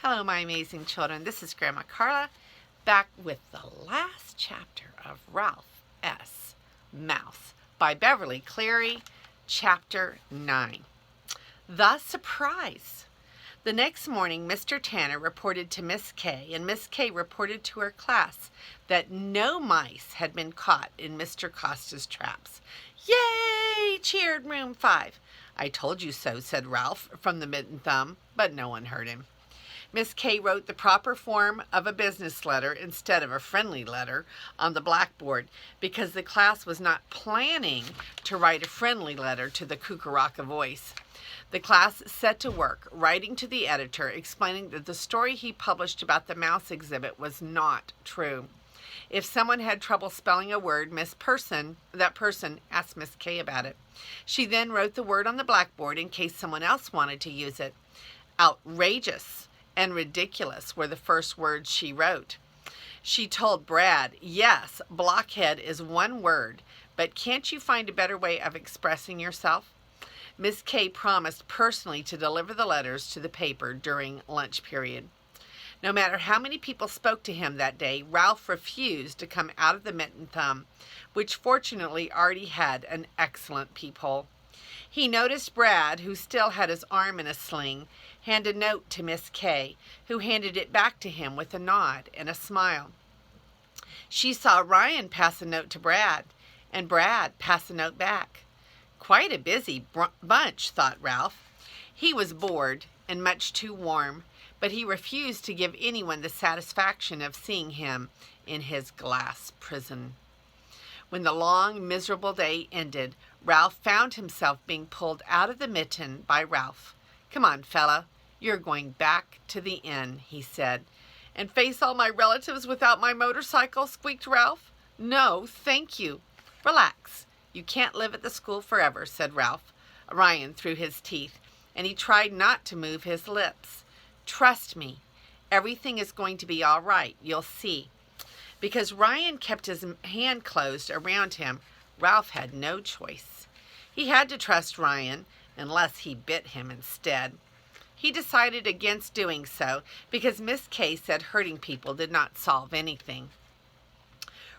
Hello, my amazing children. This is Grandma Carla, back with the last chapter of Ralph S. Mouse by Beverly Cleary, Chapter 9. The Surprise. The next morning, Mr. Tanner reported to Miss Kay, and Miss Kay reported to her class that no mice had been caught in Mr. Costa's traps. "Yay!" cheered Room 5. "I told you so," said Ralph from the mitten thumb, but no one heard him. Miss Kay wrote the proper form of a business letter instead of a friendly letter on the blackboard because the class was not planning to write a friendly letter to the Cucaraca Voice. The class set to work, writing to the editor, explaining that the story he published about the mouse exhibit was not true. If someone had trouble spelling a word, that person asked Miss Kay about it. She then wrote the word on the blackboard in case someone else wanted to use it. Outrageous and ridiculous were the first words she wrote. She told Brad, "Yes, blockhead is one word, but can't you find a better way of expressing yourself?" Miss Kay promised personally to deliver the letters to the paper during lunch period. No matter how many people spoke to him that day, Ralph refused to come out of the mitten thumb, which fortunately already had an excellent peephole. He noticed Brad, who still had his arm in a sling, hand a note to Miss Kay, who handed it back to him with a nod and a smile. She saw Ryan pass a note to Brad, and Brad pass a note back. Quite a busy bunch, thought Ralph. He was bored and much too warm, but he refused to give anyone the satisfaction of seeing him in his glass prison. When the long, miserable day ended, Ralph found himself being pulled out of the mitten by Ralph. "Come on, fella, you're going back to the inn," he said. "And face all my relatives without my motorcycle?" squeaked Ralph. "No, thank you." "Relax. You can't live at the school forever," said Ryan through his teeth, and he tried not to move his lips. "Trust me, everything is going to be all right. You'll see." Because Ryan kept his hand closed around him, Ralph had no choice. He had to trust Ryan, unless he bit him instead. He decided against doing so because Miss Kay said hurting people did not solve anything.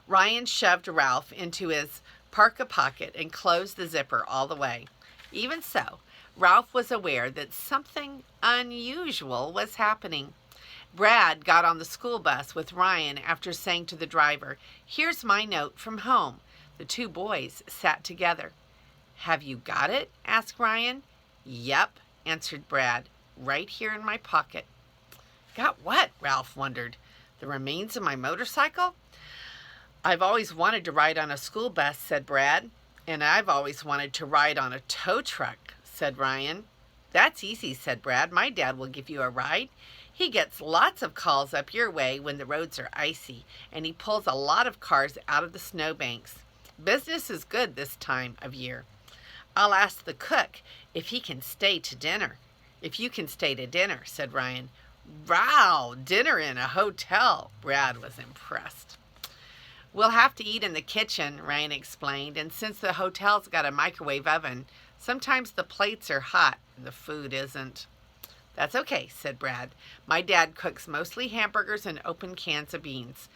Ryan shoved Ralph into his parka pocket and closed the zipper all the way. Even so, Ralph was aware that something unusual was happening. Brad got on the school bus with Ryan after saying to the driver, "Here's my note from home." The two boys sat together. "Have you got it?" asked Ryan. "Yep," answered Brad. "Right here in my pocket." "Got what?" Ralph wondered. "The remains of my motorcycle?" "I've always wanted to ride on a school bus," said Brad. "And I've always wanted to ride on a tow truck," said Ryan. "That's easy," said Brad. "My dad will give you a ride. He gets lots of calls up your way when the roads are icy, and he pulls a lot of cars out of the snowbanks. Business is good this time of year. I'll ask the cook if he can stay to dinner." "If you can stay to dinner," said Ryan. "Wow, dinner in a hotel." Brad was impressed. "We'll have to eat in the kitchen," Ryan explained, "and since the hotel's got a microwave oven, sometimes the plates are hot and the food isn't." "That's okay," said Brad. "My dad cooks mostly hamburgers and open cans of beans."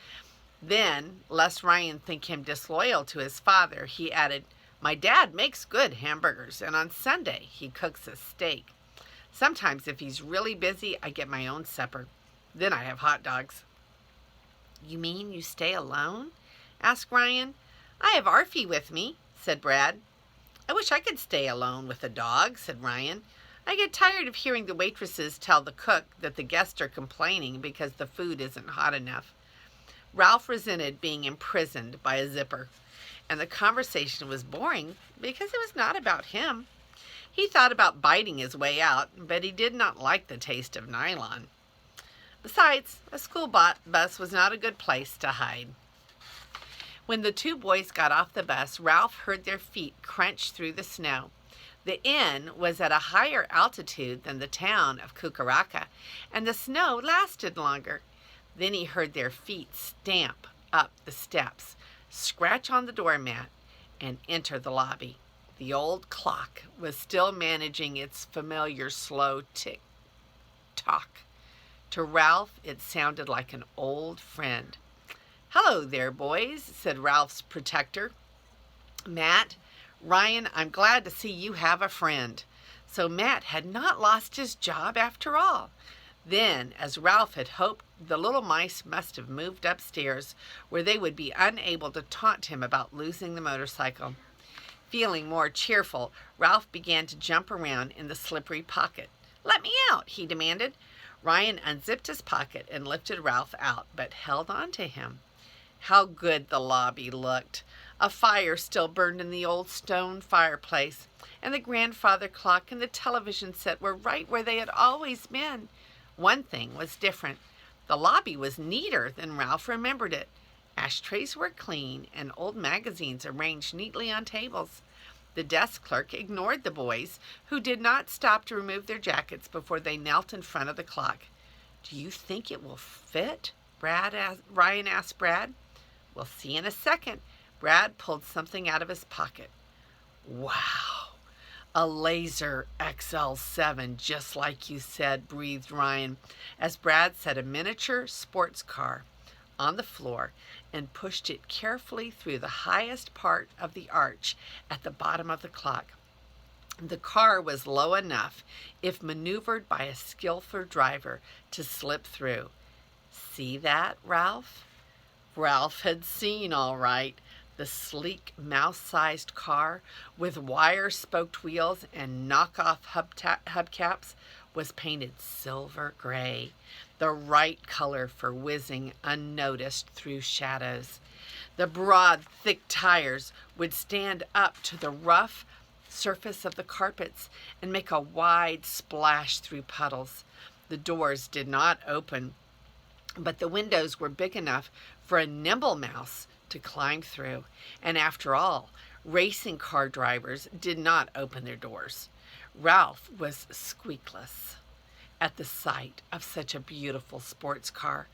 Then, lest Ryan think him disloyal to his father, he added, "My dad makes good hamburgers, and on Sunday he cooks a steak. Sometimes if he's really busy, I get my own supper. Then I have hot dogs." "You mean you stay alone?" asked Ryan. "I have Arfie with me," said Brad. "I wish I could stay alone with a dog," said Ryan. "I get tired of hearing the waitresses tell the cook that the guests are complaining because the food isn't hot enough." Ralph resented being imprisoned by a zipper, and the conversation was boring because it was not about him. He thought about biting his way out, but he did not like the taste of nylon. Besides, a school bus was not a good place to hide. When the two boys got off the bus, Ralph heard their feet crunch through the snow. The inn was at a higher altitude than the town of Cucaraca, and the snow lasted longer. Then he heard their feet stamp up the steps, scratch on the doormat, and enter the lobby. The old clock was still managing its familiar slow tick-tock, To Ralph, it sounded like an old friend. "Hello there, boys," said Ralph's protector, Matt. "Ryan, I'm glad to see you have a friend." So Matt had not lost his job after all. Then, as Ralph had hoped, the little mice must have moved upstairs, where they would be unable to taunt him about losing the motorcycle. Feeling more cheerful, Ralph began to jump around in the slippery pocket. "Let me out," he demanded. Ryan unzipped his pocket and lifted Ralph out, but held on to him. How good the lobby looked! A fire still burned in the old stone fireplace, and the grandfather clock and the television set were right where they had always been. One thing was different. The lobby was neater than Ralph remembered it. Ashtrays were clean and old magazines arranged neatly on tables. The desk clerk ignored the boys, who did not stop to remove their jackets before they knelt in front of the clock. "Do you think it will fit?" Ryan asked Brad. "We'll see in a second." Brad pulled something out of his pocket. "Wow, a Laser XL7, just like you said," breathed Ryan, as Brad set a miniature sports car on the floor and pushed it carefully through the highest part of the arch at the bottom of the clock. The car was low enough, if maneuvered by a skillful driver, to slip through. "See that, Ralph?" Ralph had seen all right. The sleek, mouse-sized car, with wire-spoked wheels and knockoff hubcaps, was painted silver gray, the right color for whizzing unnoticed through shadows. The broad, thick tires would stand up to the rough surface of the carpets and make a wide splash through puddles. The doors did not open, but the windows were big enough for a nimble mouse to climb through. And after all, racing car drivers did not open their doors. Ralph was squeakless at the sight of such a beautiful sports car.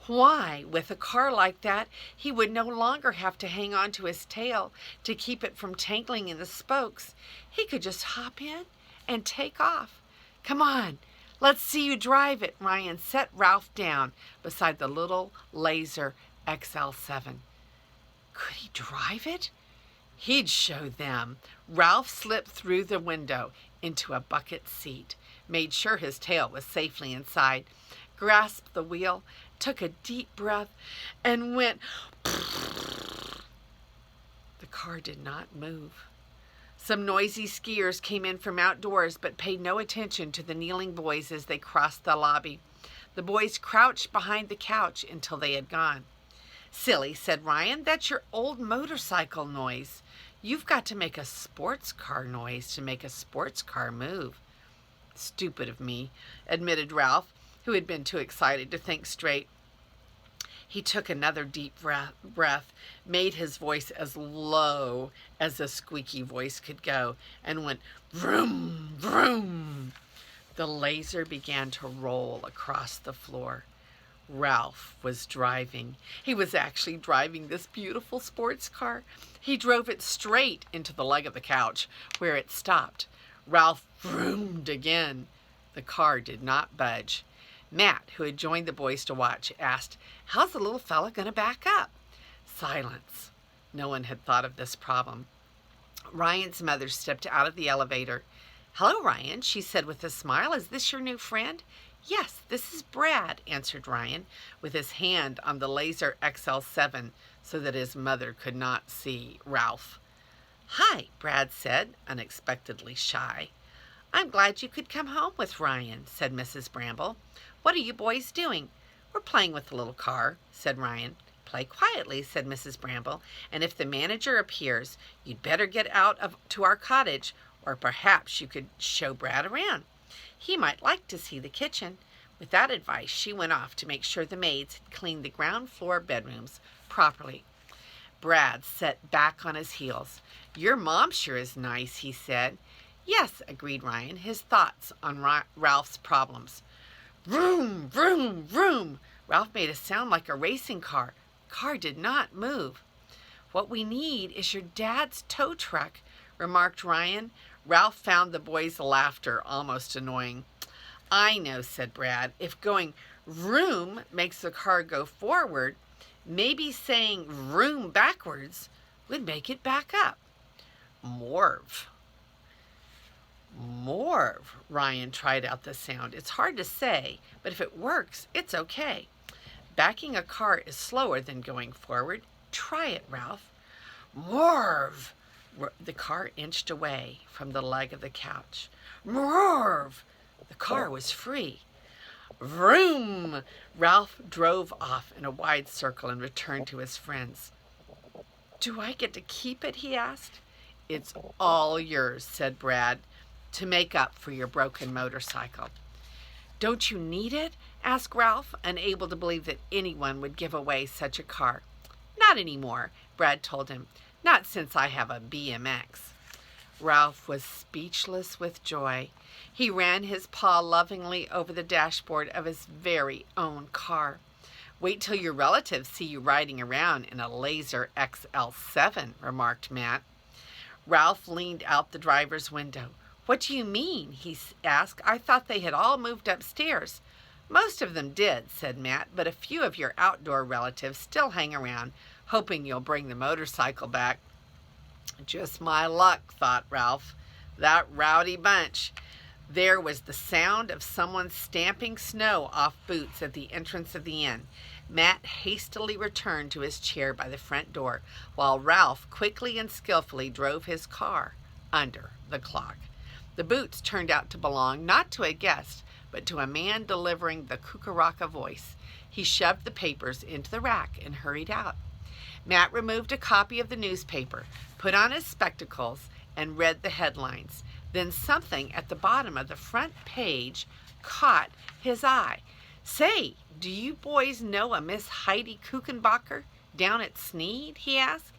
Why, with a car like that, he would no longer have to hang on to his tail to keep it from tangling in the spokes. He could just hop in and take off. "Come on, let's see you drive it." Ryan set Ralph down beside the little Laser XL7. Could he drive it? He'd show them. Ralph slipped through the window into a bucket seat, made sure his tail was safely inside, grasped the wheel, took a deep breath, and went. The car did not move. Some noisy skiers came in from outdoors, but paid no attention to the kneeling boys as they crossed the lobby. The boys crouched behind the couch until they had gone. "Silly," said Ryan. "That's your old motorcycle noise. You've got to make a sports car noise to make a sports car move." "Stupid of me," admitted Ralph, who had been too excited to think straight. He took another deep breath, made his voice as low as a squeaky voice could go, and went vroom, vroom. The Laser began to roll across the floor. Ralph was driving. He was actually driving this beautiful sports car. He drove it straight into the leg of the couch, where it stopped. Ralph vroomed again. The car did not budge. Matt, who had joined the boys to watch, asked, "How's the little fella going to back up?" Silence. No one had thought of this problem. Ryan's mother stepped out of the elevator. "Hello, Ryan," she said with a smile. "Is this your new friend?" "Yes, this is Brad," answered Ryan, with his hand on the Laser XL7 so that his mother could not see Ralph. "Hi," Brad said, unexpectedly shy. "I'm glad you could come home with Ryan," said Mrs. Bramble. "What are you boys doing?" "We're playing with the little car," said Ryan. "Play quietly," said Mrs. Bramble, "and if the manager appears, you'd better get out to our cottage, or perhaps you could show Brad around. He might like to see the kitchen." With that advice, she went off to make sure the maids had cleaned the ground floor bedrooms properly. Brad sat back on his heels. "Your mom sure is nice," he said. "Yes," agreed Ryan, his thoughts on Ralph's problems. Vroom, vroom, vroom. Ralph made a sound like a racing car. Car did not move. "What we need is your dad's tow truck," remarked Ryan. Ralph found the boys' laughter almost annoying. I know, said Brad. If going vroom makes the car go forward, maybe saying vroom backwards would make it back up. Morv. Morv. Ryan tried out the sound. It's hard to say, but if it works, it's okay. Backing a car is slower than going forward. Try it, Ralph. Morv. The car inched away from the leg of the couch. Morv. The car was free. Vroom! Ralph drove off in a wide circle and returned to his friends. Do I get to keep it? He asked. It's all yours, said Brad, to make up for your broken motorcycle. Don't you need it? Asked Ralph, unable to believe that anyone would give away such a car. Not anymore, Brad told him. Not since I have a BMX. Ralph was speechless with joy. He ran his paw lovingly over the dashboard of his very own car. Wait till your relatives see you riding around in a Laser XL7, remarked Matt. Ralph leaned out the driver's window. What do you mean? He asked. I thought they had all moved upstairs. Most of them did, said Matt, but a few of your outdoor relatives still hang around, hoping you'll bring the motorcycle back. Just my luck, thought Ralph. That rowdy bunch. There was the sound of someone stamping snow off boots at the entrance of the inn. Matt hastily returned to his chair by the front door, while Ralph quickly and skillfully drove his car under the clock. The boots turned out to belong not to a guest, but to a man delivering the Cucaracha voice. He shoved the papers into the rack and hurried out. Matt removed a copy of the newspaper, put on his spectacles, and read the headlines. Then something at the bottom of the front page caught his eye. Say, do you boys know a Miss Heidi Kuchenbacher down at Sneed? He asked.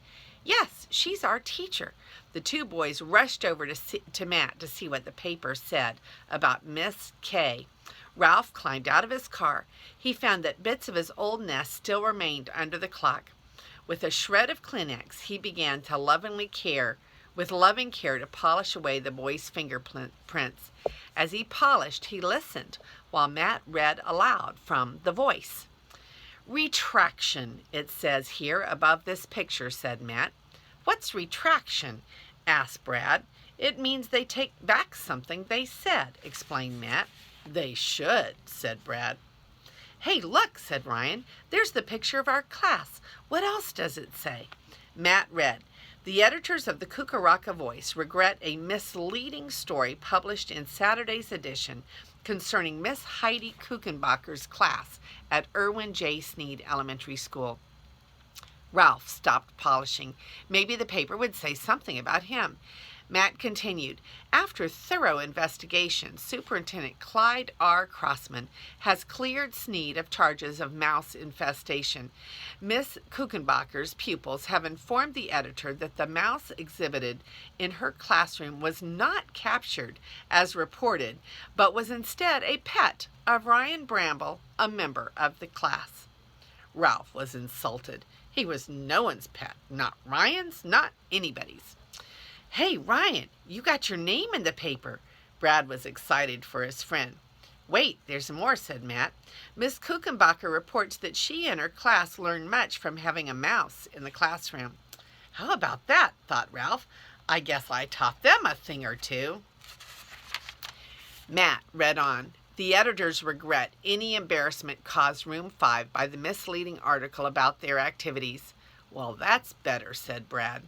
Yes, she's our teacher. The two boys rushed over to Matt to see what the paper said about Miss K. Ralph climbed out of his car. He found that bits of his old nest still remained under the clock. With a shred of Kleenex, he began to loving care to polish away the boy's fingerprints. As he polished, he listened while Matt read aloud from the voice. Retraction, it says here above this picture, said Matt. What's retraction? Asked Brad. It means they take back something they said, explained Matt. They should, said Brad. Hey, look, said Ryan. There's the picture of our class. What else does it say? Matt read, the editors of the Cucaracha Voice regret a misleading story published in Saturday's edition concerning Miss Heidi Kuchenbacher's class at Irwin J. Sneed Elementary School. Ralph stopped polishing. Maybe the paper would say something about him. Matt continued, after thorough investigation, Superintendent Clyde R. Crossman has cleared Sneed of charges of mouse infestation. Miss Kuchenbacher's pupils have informed the editor that the mouse exhibited in her classroom was not captured as reported, but was instead a pet of Ryan Bramble, a member of the class. Ralph was insulted. He was no one's pet, not Ryan's, not anybody's. Hey, Ryan, you got your name in the paper. Brad was excited for his friend. Wait, there's more, said Matt. Miss Kuchenbacher reports that she and her class learned much from having a mouse in the classroom. How about that, thought Ralph. I guess I taught them a thing or two. Matt read on. The editors regret any embarrassment caused Room 5 by the misleading article about their activities. Well, that's better, said Brad.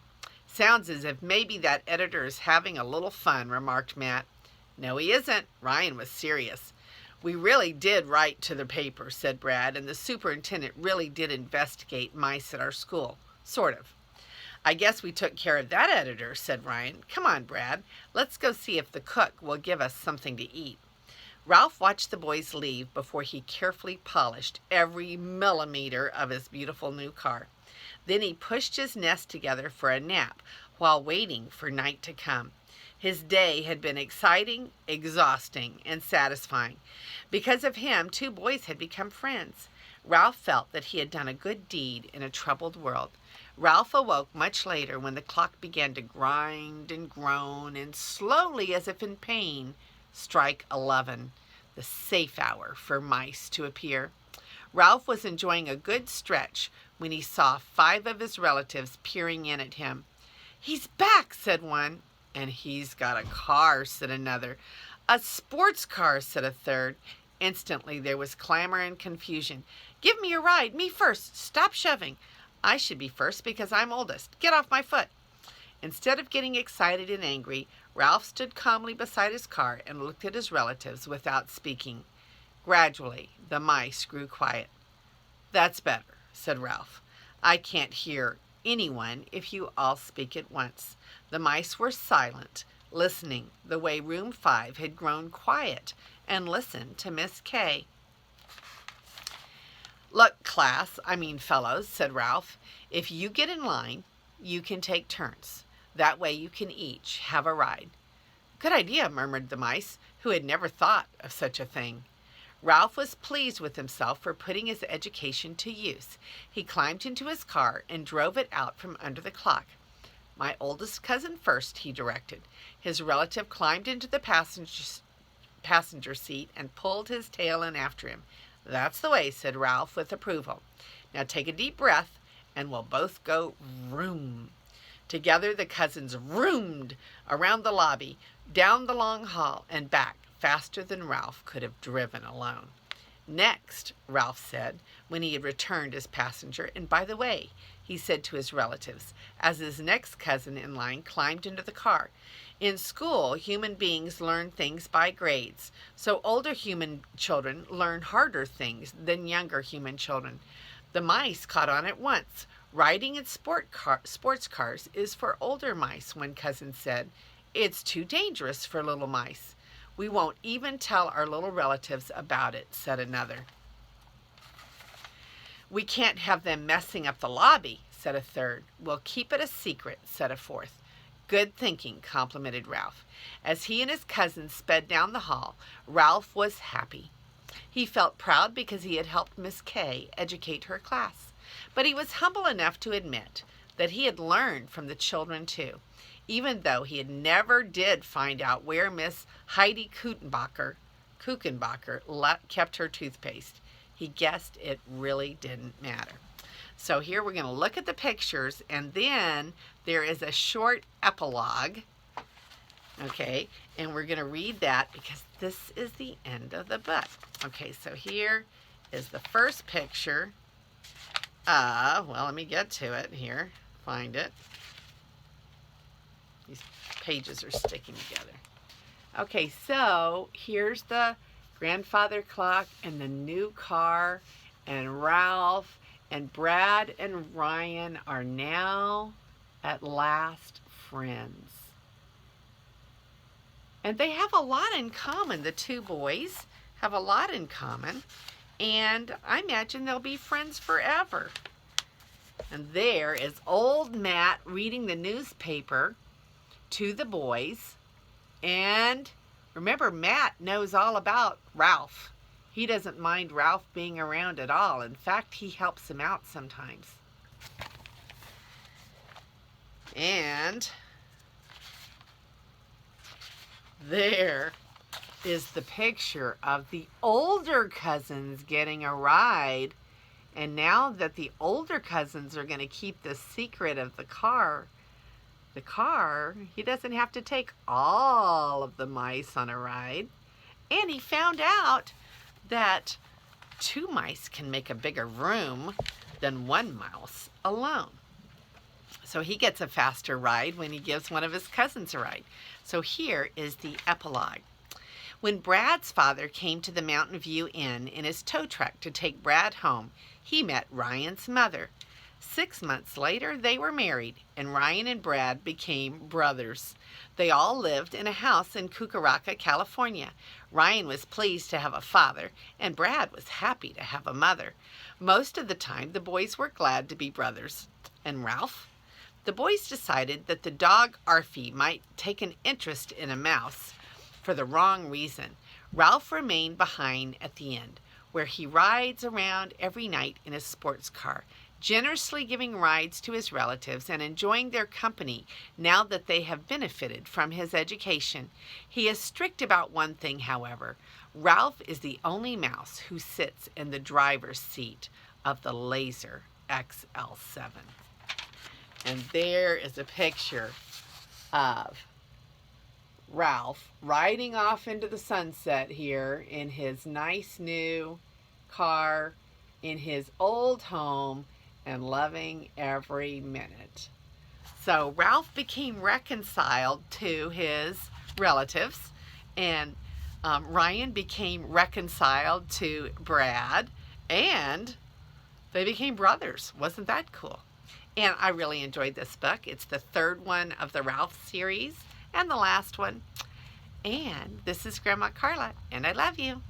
Sounds as if maybe that editor is having a little fun, remarked Matt. No, he isn't. Ryan was serious. We really did write to the paper, said Brad, and the superintendent really did investigate mice at our school. Sort of. I guess we took care of that editor, said Ryan. Come on, Brad. Let's go see if the cook will give us something to eat. Ralph watched the boys leave before he carefully polished every millimeter of his beautiful new car. Then he pushed his nest together for a nap while waiting for night to come. His day had been exciting, exhausting, and satisfying. Because of him, two boys had become friends. Ralph felt that he had done a good deed in a troubled world. Ralph awoke much later when the clock began to grind and groan and slowly, as if in pain, strike 11. the safe hour for mice to appear. Ralph was enjoying a good stretch when he saw 5 of his relatives peering in at him. "He's back," said one. "And he's got a car," said another. "A sports car," said a third. Instantly there was clamor and confusion. "Give me a ride, me first, stop shoving. I should be first because I'm oldest. Get off my foot." Instead of getting excited and angry, Ralph stood calmly beside his car and looked at his relatives without speaking. Gradually, the mice grew quiet. "That's better," said Ralph. "I can't hear anyone if you all speak at once." The mice were silent, listening the way room 5 had grown quiet, and listened to Miss K. "Look, fellows," said Ralph. "If you get in line, you can take turns. That way you can each have a ride." "Good idea," murmured the mice, who had never thought of such a thing. Ralph was pleased with himself for putting his education to use. He climbed into his car and drove it out from under the clock. "My oldest cousin first," he directed. His relative climbed into the passenger seat and pulled his tail in after him. "That's the way," said Ralph with approval. "Now take a deep breath and we'll both go room." Together the cousins roomed around the lobby, down the long hall, and back faster than Ralph could have driven alone. "Next," Ralph said, when he had returned as passenger, and by the way, he said to his relatives, as his next cousin in line climbed into the car, "in school, human beings learn things by grades, so older human children learn harder things than younger human children." The mice caught on at once. "Riding in sports cars is for older mice," one cousin said. "It's too dangerous for little mice." "We won't even tell our little relatives about it," said another. "We can't have them messing up the lobby," said a third. "We'll keep it a secret," said a fourth. "Good thinking," complimented Ralph. As he and his cousins sped down the hall, Ralph was happy. He felt proud because he had helped Miss K educate her class. But he was humble enough to admit that he had learned from the children too, even though he had never did find out where Miss Heidi Kuchenbacher kept her toothpaste. He guessed it really didn't matter. So here we're going to look at the pictures, and then there is a short epilogue, okay, and we're going to read that because this is the end of the book. Okay, so here is the first picture. Well, let me get to it here. Find it. These pages are sticking together. Okay, so here's the grandfather clock and the new car, and Ralph and Brad and Ryan are now at last friends. And they have a lot in common. The two boys have a lot in common. And I imagine they'll be friends forever. And there is old Matt reading the newspaper to the boys. And remember, Matt knows all about Ralph. He doesn't mind Ralph being around at all. In fact, he helps him out sometimes. And there is the picture of the older cousins getting a ride. And now that the older cousins are going to keep the secret of the car, he doesn't have to take all of the mice on a ride. And he found out that 2 mice can make a bigger room than 1 mouse alone. So he gets a faster ride when he gives one of his cousins a ride. So here is the epilogue. When Brad's father came to the Mountain View Inn in his tow truck to take Brad home, he met Ryan's mother. 6 months later, they were married, and Ryan and Brad became brothers. They all lived in a house in Cucaraca, California. Ryan was pleased to have a father, and Brad was happy to have a mother. Most of the time, the boys were glad to be brothers. And Ralph? The boys decided that the dog Arfie might take an interest in a mouse for the wrong reason. Ralph remained behind at the end, where he rides around every night in his sports car, generously giving rides to his relatives and enjoying their company now that they have benefited from his education. He is strict about one thing, however. Ralph is the only mouse who sits in the driver's seat of the Laser XL7. And there is a picture of Ralph riding off into the sunset here in his nice new car in his old home and loving every minute. So Ralph became reconciled to his relatives, and Ryan became reconciled to Brad, and they became brothers. Wasn't that cool? And I really enjoyed this book. It's the third one of the Ralph series and the last one. And this is Grandma Carla, and I love you.